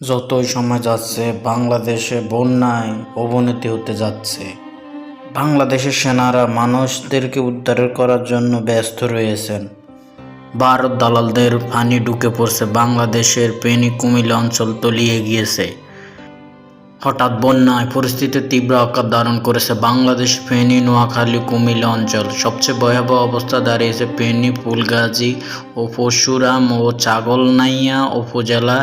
যতই সময় যাচ্ছে বাংলাদেশে বন্যায় অবনতি হতে যাচ্ছে। বাংলাদেশের সেনারা মানুষদেরকে উদ্ধার করার জন্য ব্যস্ত রয়েছেন। ভারত দালালদের পানি ঢুকে পড়ছে, বাংলাদেশের ফেনী কুমিল্লা অঞ্চল তলিয়ে গিয়েছে। হঠাৎ বন্যায় পরিস্থিতি তীব্র আকার ধারণ করেছে বাংলাদেশ ফেনী নোয়াখালী কুমিল্লা অঞ্চল। সবচেয়ে ভয়াবহ অবস্থা দাঁড়িয়েছে ফেনী, ফুলগাজী ও পরশুরাম ও ছাগলনাইয়া উপজেলা।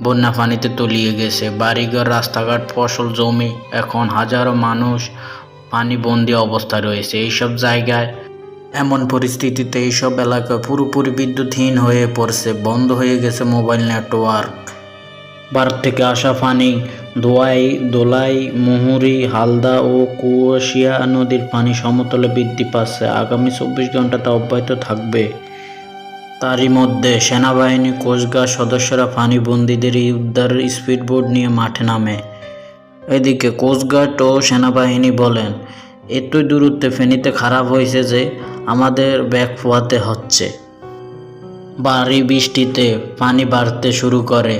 বন্যা পানিতে তলিয়ে গেছে বাড়িঘর, রাস্তাঘাট, ফসল জমি। এখন হাজারো মানুষ পানিবন্দী অবস্থায় রয়েছে এইসব জায়গায়। এমন পরিস্থিতিতে এইসব এলাকা পুরোপুরি বিদ্যুৎহীন হয়ে পড়ছে, বন্ধ হয়ে গেছে মোবাইল নেটওয়ার্ক। ভারত থেকে আসা পানি দোলাই, মুহুরী, হালদা ও কুশিয়া নদীর পানি সমতলে বৃদ্ধি পাচ্ছে। আগামী 24 ঘন্টাতে অব্যাহত থাকবে। তারই মধ্যে সেনাবাহিনী, কোস্টগার্ড সদস্যরা পানিবন্দীদের উদ্ধারের স্পিডবোট নিয়ে মাঠে নামে। এদিকে কোস্টগার্ড ও সেনাবাহিনী বলেন, এতই দূরত্বে ফেনীতে খারাপ হয়েছে যে আমাদের ব্যাগ পোহাতে হচ্ছে। ভারী বৃষ্টিতে পানি বাড়তে শুরু করে,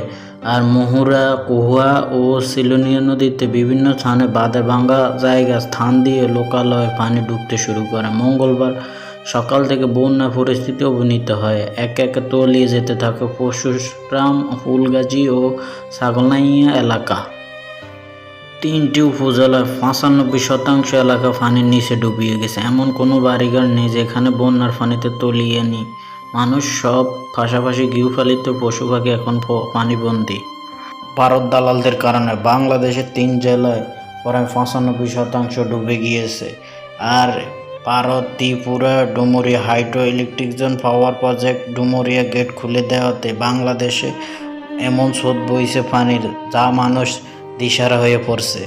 আর মুহুরা, কুহুয়া ও সিলোনিয়া নদীতে বিভিন্ন স্থানে বাঁধে ভাঙা জায়গা স্থান দিয়ে লোকালয়ে পানি ঢুকতে শুরু করে। মঙ্গলবার সকাল থেকে বন্যা পরিস্থিতি অবনীত হয়। একে একে তলিয়ে যেতে থাকে পরশুরাম, ফুলগাজী ও ছাগলনাইয়া এলাকা। 3টি উপজেলার 95% এলাকা পানির নিচে ডুবিয়ে গেছে। এমন কোনো বাড়িঘর নেই যেখানে বন্যার পানিতে তলিয়ে নি মানুষ। সব পাশাপাশি গৃহপালিত পশু পাখি এখন পানিবন্দী। ভারত দালালদের কারণে বাংলাদেশের 3 জেলায় প্রায় 95% ডুবে গিয়েছে। আর Bharat, Tripura, Dumuria hydro electric power project Dumuria gate খুলে দেওয়াতে বাংলাদেশে এমন স্রোত বইছে পানির, যা মানুষ দিশাহারা হয়ে পড়ছে।